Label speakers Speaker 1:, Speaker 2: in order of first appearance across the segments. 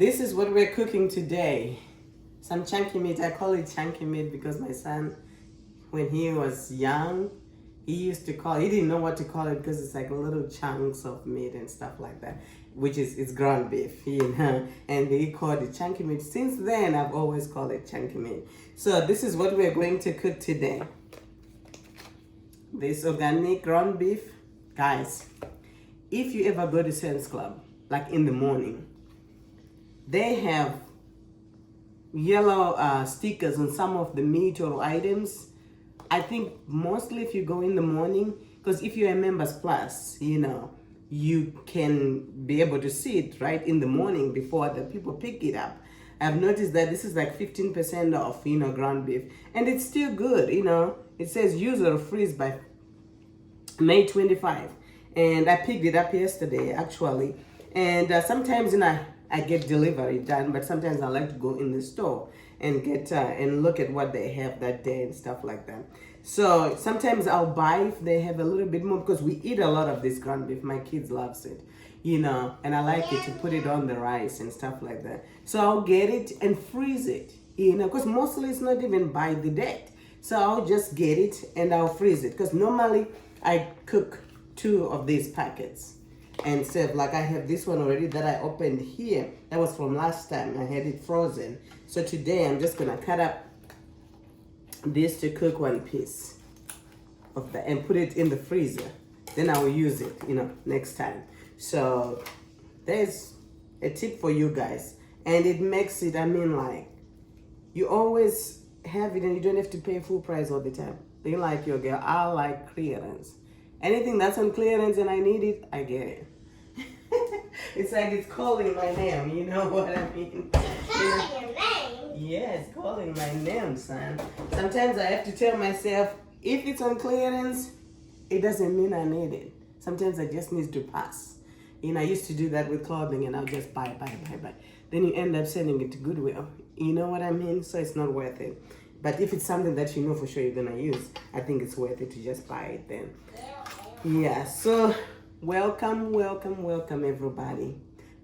Speaker 1: This is what we're cooking today. Some chunky meat. I call it chunky meat because my son, when he was young, he didn't know what to call it because it's like little chunks of meat and stuff like that, which is it's ground beef, and he called it chunky meat. Since then, I've always called it chunky meat. So this is what we're going to cook today. This organic ground beef. Guys, if you ever go to Sam's Club, like in the morning, they have yellow stickers on some of the meat or items. I think mostly if you go in the morning, because if you're a Members Plus, you can be able to see it right in the morning before the people pick it up. I've noticed that this is like 15% off, ground beef. And it's still good, It says use or freeze by May 25. And I picked it up yesterday, actually. And sometimes, I get delivery done, but sometimes I like to go in the store and get and look at what they have that day and stuff like that. So sometimes I'll buy if they have a little bit more, because we eat a lot of this ground beef. My kids loves it, and I like it to put it on the rice and stuff like that. So I'll get it and freeze it, because mostly it's not even by the date. So I'll just get it and I'll freeze it, because normally I cook 2 of these packets. And so like I have this one already that I opened here. That was from last time. I had it frozen. So today I'm just gonna cut up this to cook 1 piece of that and put it in the freezer. Then I will use it, next time. So there's a tip for you guys. And it makes it, you always have it and you don't have to pay full price all the time. They like your girl. I like clearance. Anything that's on clearance and I need it, I get it. It's like it's calling my name, you know what I mean?
Speaker 2: Calling your name?
Speaker 1: Yes, calling my name, son. Sometimes I have to tell myself, if it's on clearance, it doesn't mean I need it. Sometimes I just need to pass. I used to do that with clothing and I'll just buy. Then you end up sending it to Goodwill. You know what I mean? So it's not worth it. But if it's something that you know for sure you're gonna use, I think it's worth it to just buy it then. Yeah, so welcome everybody.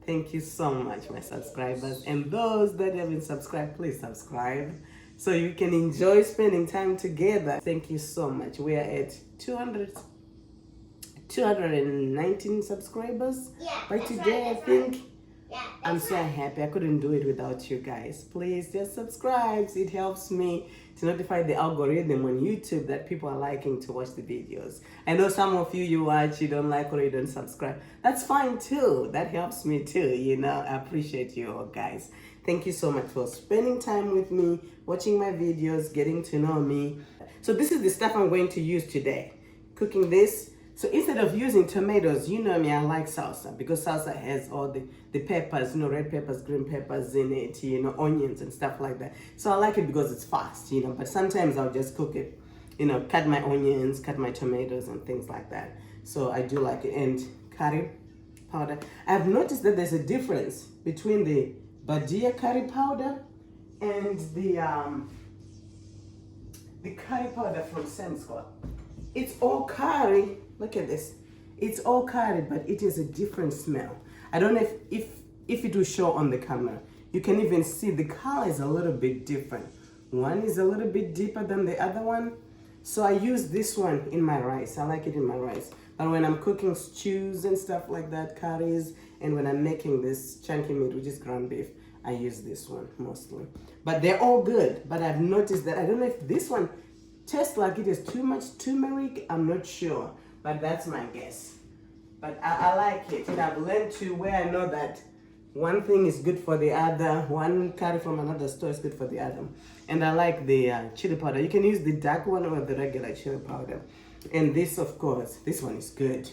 Speaker 1: Thank you so much, my subscribers. And those that haven't subscribed, please subscribe so you can enjoy spending time together. Thank you so much. We are at 219 subscribers by today, I think. I'm so happy. I couldn't do it without you guys. Please just subscribe. It helps me to notify the algorithm on YouTube that people are liking to watch the videos. I know some of you watch, you don't like or you don't subscribe. That's fine too. That helps me too, I appreciate you all guys. Thank you so much for spending time with me, watching my videos, getting to know me. So this is the stuff I'm going to use today. Cooking this. So instead of using tomatoes, me, I like salsa because salsa has all the peppers, red peppers, green peppers in it, onions and stuff like that. So I like it because it's fast, but sometimes I'll just cook it, cut my onions, cut my tomatoes and things like that. So I do like it. And curry powder. I've noticed that there's a difference between the Badia curry powder and the curry powder from Sam's Club. It's all curry. Look at this. It's all curry, but it is a different smell. I don't know if it will show on the camera. You can even see the color is a little bit different. One is a little bit deeper than the other one. So I use this one in my rice. I like it in my rice. But when I'm cooking stews and stuff like that, curries, and when I'm making this chunky meat, which is ground beef, I use this one mostly. But they're all good. But I've noticed that I don't know if this one tastes like it is too much turmeric. I'm not sure. But that's my guess. But I like it. And I've learned to where I know that one thing is good for the other. One curry from another store is good for the other. And I like the chili powder. You can use the dark one or the regular chili powder. And this, of course, this one is good,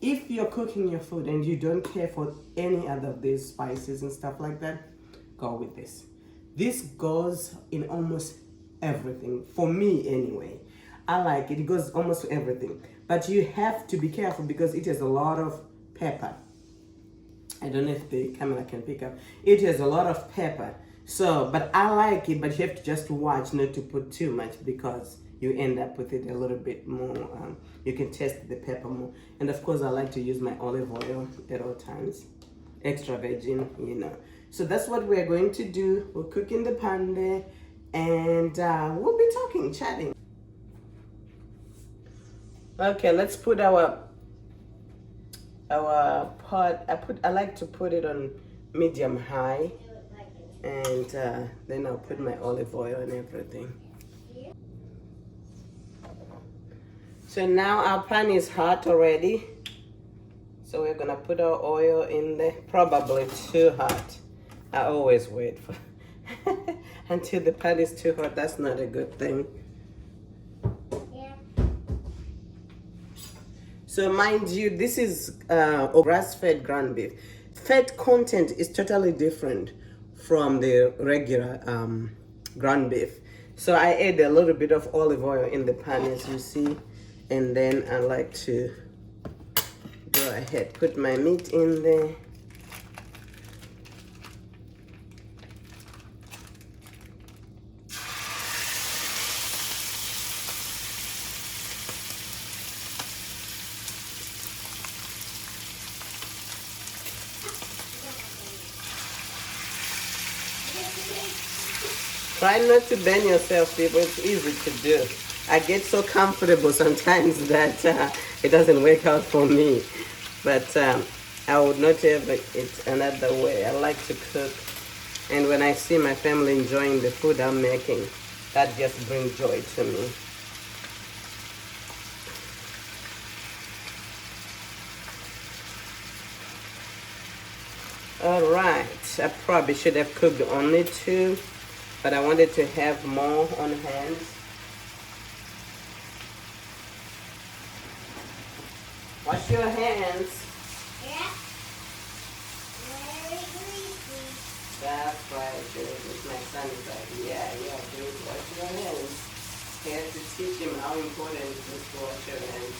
Speaker 1: If you're cooking your food and you don't care for any other of these spices and stuff like that, go with this. This goes in almost everything. For me, anyway. I like it. It goes almost everything. But you have to be careful because it has a lot of pepper. I don't know if the camera can pick up. It has a lot of pepper. So, but I like it, but you have to just watch not to put too much because you end up with it a little bit more. You can taste the pepper more. And of course, I like to use my olive oil at all times. extra virgin, you know. So that's what we're going to do. We'll cook in the pan there, and we'll be talking, chatting. Okay, let's put our pot. I like to put it on medium high, and then I'll put my olive oil and everything. So now our pan is hot already. So we're gonna put our oil in there. Probably too hot. I always wait for until the pan is too hot. That's not a good thing.
Speaker 2: Yeah.
Speaker 1: So mind you, this is grass-fed ground beef. Fat content is totally different from the regular ground beef. So I add a little bit of olive oil in the pan, as you see, and then I like to go ahead, put my meat in there. Try not to burn yourself, people. It's easy to do. I get so comfortable sometimes that it doesn't work out for me. But I would not have it another way. I like to cook. And when I see my family enjoying the food I'm making, that just brings joy to me. All right, I probably should have cooked only two, but I wanted to have more on hand. Wash your hands.
Speaker 2: Yeah. Very greasy.
Speaker 1: That's right, it's my son's like, yeah, dude, wash your hands. I have to teach him how important it is to wash your hands.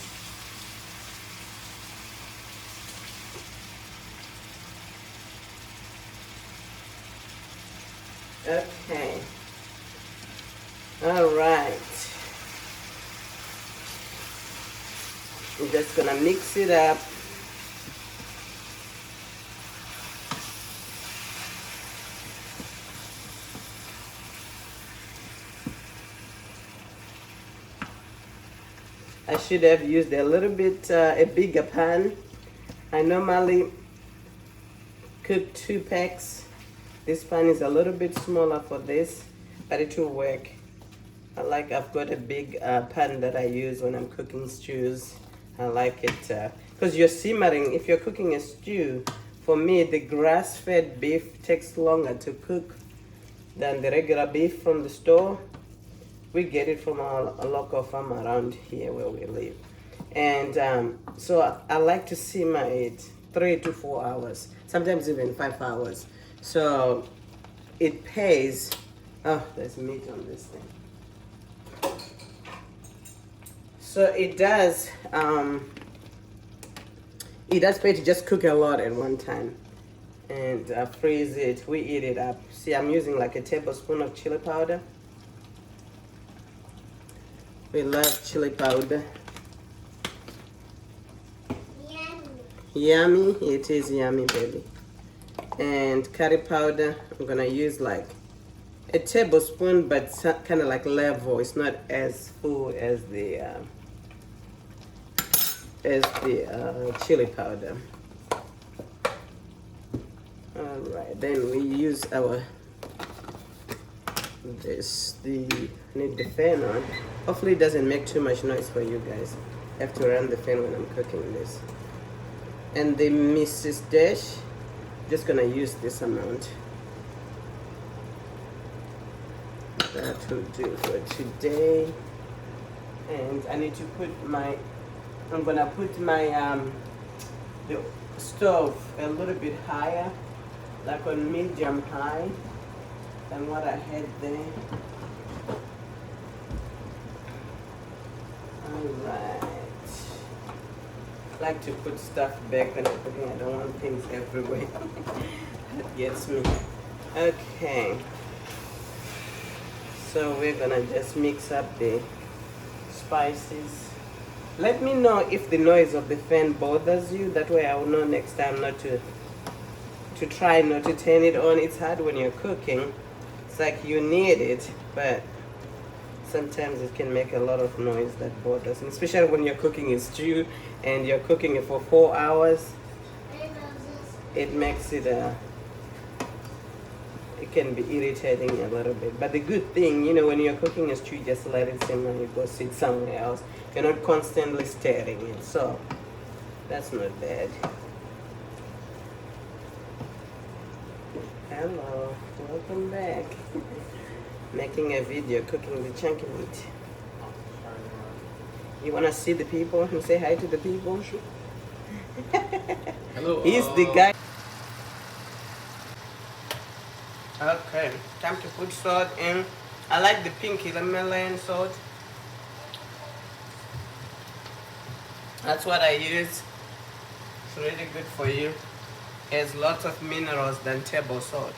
Speaker 1: Okay. All right. I'm just gonna mix it up. I should have used a little bit, a bigger pan. I normally cook 2 packs. This pan is a little bit smaller for this, but it will work. I've got a big pan that I use when I'm cooking stews. I like it because you're simmering. If you're cooking a stew, for me, the grass-fed beef takes longer to cook than the regular beef from the store. We get it from a local farm around here where we live. And so I like to simmer it 3 to 4 hours, sometimes even 5 hours. So it pays. Oh, there's meat on this thing. So it does pay to just cook a lot at one time and freeze it. We eat it up. See, I'm using like a tablespoon of chili powder. We love chili powder.
Speaker 2: Yummy.
Speaker 1: Yummy, it is yummy, baby. And curry powder, I'm gonna use like a tablespoon, but kind of like level. It's not as full as the chili powder. All right, then we use our need the fan on. Hopefully it doesn't make too much noise for you guys. I have to run the fan when I'm cooking this. And the Mrs. Dash, just gonna use this amount. That will do for today. And I need to put I'm gonna put my the stove a little bit higher, like on medium high than what I had there. Alright. I like to put stuff back when I'm cooking. I don't want things everywhere. That gets me. Okay. So we're gonna just mix up the spices. Let me know if the noise of the fan bothers you. That way I will know next time not to to try not to turn it on. It's hard when you're cooking. It's like you need it, but sometimes it can make a lot of noise that bothers me, especially when you're cooking a stew and you're cooking it for 4 hours. It makes it it can be irritating a little bit. But the good thing, you know, when you're cooking a stew, just let it simmer and you go sit somewhere else. You're not constantly stirring it, so that's not bad. Hello, welcome back. Making a video cooking the chunky meat. You wanna see the people and say hi to the people?
Speaker 3: Hello.
Speaker 1: He's the guy. Okay, time to put salt in. I like the pink Himalayan salt. That's what I use. It's really good for you. Has lots of minerals than table salt.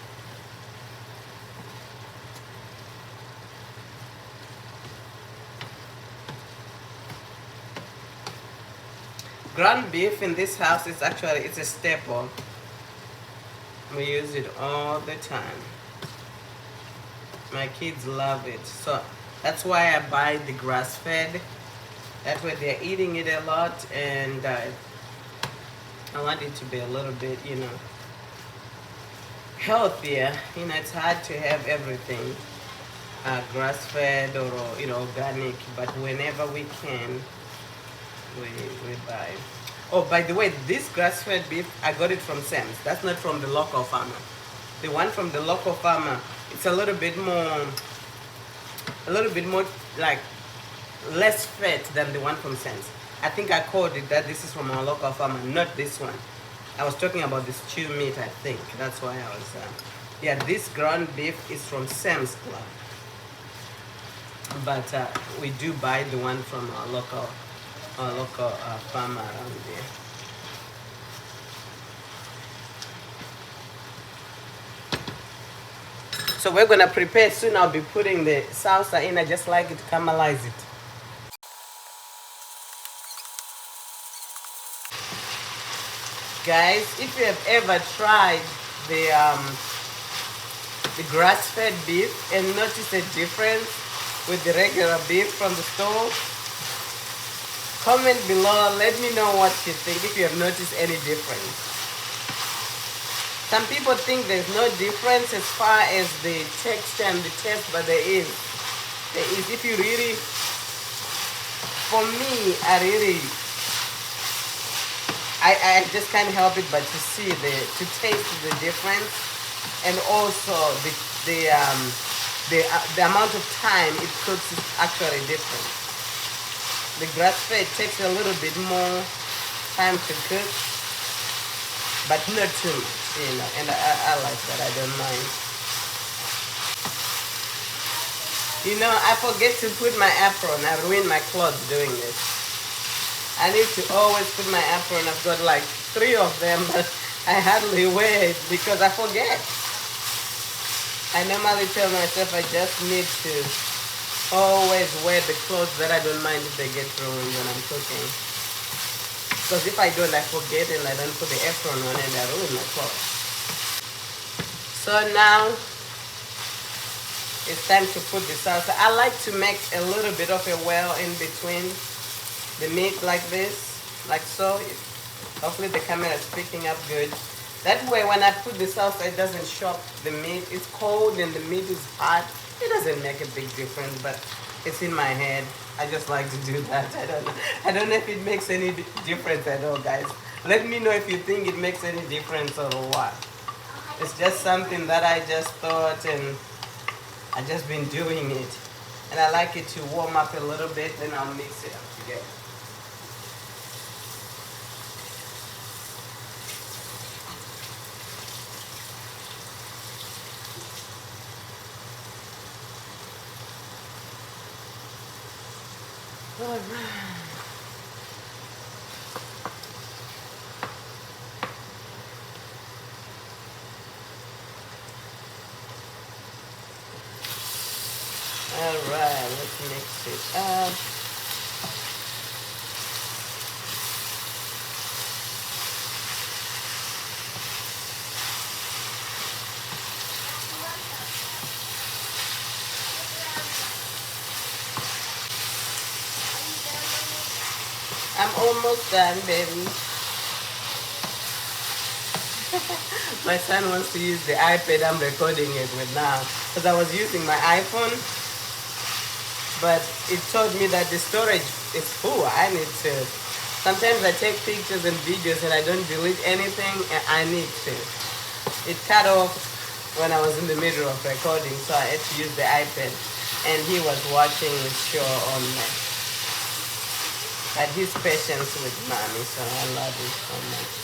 Speaker 1: Ground beef in this house is actually, it's a staple. We use it all the time. My kids love it. So that's why I buy the grass fed. That way they're eating it a lot, and I want it to be a little bit, you know, healthier. You know, it's hard to have everything grass fed or, you know, organic, but whenever we can, we buy. Oh, by the way, this grass-fed beef, I got it from Sam's. That's not from the local farmer. The one from the local farmer, it's a little bit more like less fat than the one from Sam's. I think I called it that this is from our local farmer, not this one. I was talking about this stew meat, I think. That's why I was, yeah, this ground beef is from Sam's Club. But we do buy the one from our local farmer around there. So we're gonna prepare soon. I'll be putting the salsa in. I just like it to caramelize it. Guys, if you have ever tried the grass-fed beef and noticed a difference with the regular beef from the store, comment below, let me know what you think, if you have noticed any difference. Some people think there's no difference as far as the texture and the taste, but there is. There is. If you really, for me, I just can't help it but to see to taste the difference, and also the amount of time it cooks is actually different. The grass-fed takes a little bit more time to cook, but not too much, you know, and I like that. I don't mind. You know, I forget to put my apron. I ruin my clothes doing this. I need to always put my apron. I've got like 3 of them, but I hardly wear it because I forget. I normally tell myself I just need to always wear the clothes that I don't mind if they get ruined when I'm cooking. Because if I don't, I forget and I don't put the apron on and I ruin my clothes. So now it's time to put the salsa. I like to make a little bit of a well in between the meat like this, like so. Hopefully the camera is picking up good. That way when I put the salsa, it doesn't shock the meat. It's cold and the meat is hot. It doesn't make a big difference, but it's in my head. I just like to do that. I don't know if it makes any difference at all, guys. Let me know if you think it makes any difference or what. It's just something that I just thought, and I just been doing it. And I like it to warm up a little bit, then I'll mix it up together. All right. All right, let's mix it up. I'm almost done, baby. My son wants to use the iPad I'm recording it with now because I was using my iPhone, but it told me that the storage is full. I need to. Sometimes I take pictures and videos and I don't delete anything, and I need to. It cut off when I was in the middle of recording, so I had to use the iPad, and he was watching the show on me. But his patience with mommy, so I love it so much.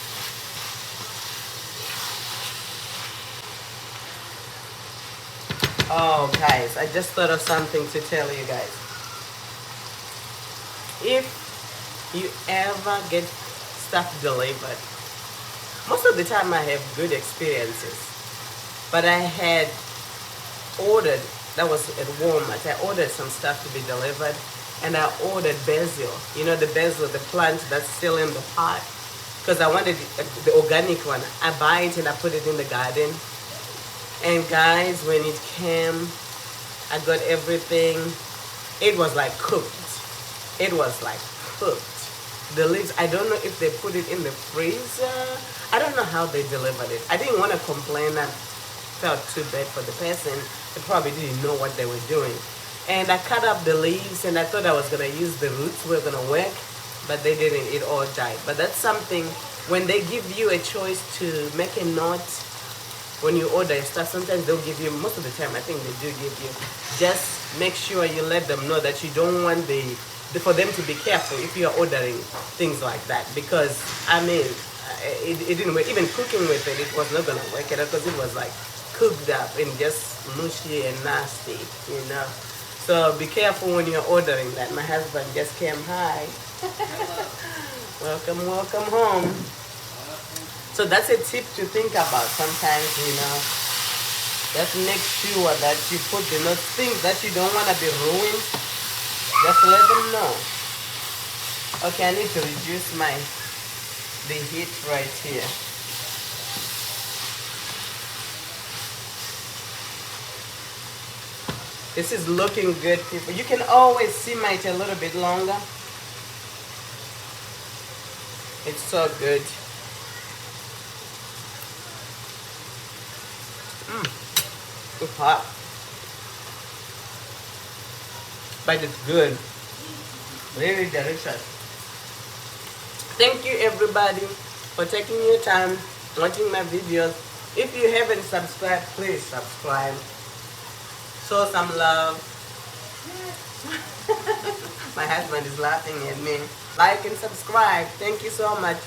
Speaker 1: Oh, guys, I just thought of something to tell you guys. If you ever get stuff delivered, most of the time I have good experiences. But I had ordered, that was at Walmart, I ordered some stuff to be delivered, and I ordered basil. You know, the basil, the plant that's still in the pot, because I wanted the organic one. I buy it and I put it in the garden. And guys, when it came, I got everything. It was like cooked. It was like cooked. The leaves, I don't know if they put it in the freezer. I don't know how they delivered it. I didn't want to complain. I felt too bad for the person. They probably didn't know what they were doing. And I cut up the leaves and I thought I was going to use the roots were going to work, but they didn't. It all died. But that's something, when they give you a choice to make a note, when you order stuff, sometimes they'll give you, most of the time I think they do give you, just make sure you let them know that you don't want for them to be careful if you're ordering things like that, because I mean, it didn't work. Even cooking with it, it was not gonna work because it was like cooked up and just mushy and nasty, you know. So be careful when you're ordering that. My husband just came. Hi. Welcome, welcome home. So that's a tip to think about sometimes, you know. Just make sure that you put the notes, things that you don't want to be ruined. Just let them know. Okay, I need to reduce the heat right here. This is looking good, people. You can always simmer it a little bit longer. It's so good. It's hot, but it's good. Really delicious. Thank you everybody for taking your time watching my videos. If you haven't subscribed, please subscribe. Show some love. My husband is laughing at me. Like and subscribe. Thank you so much.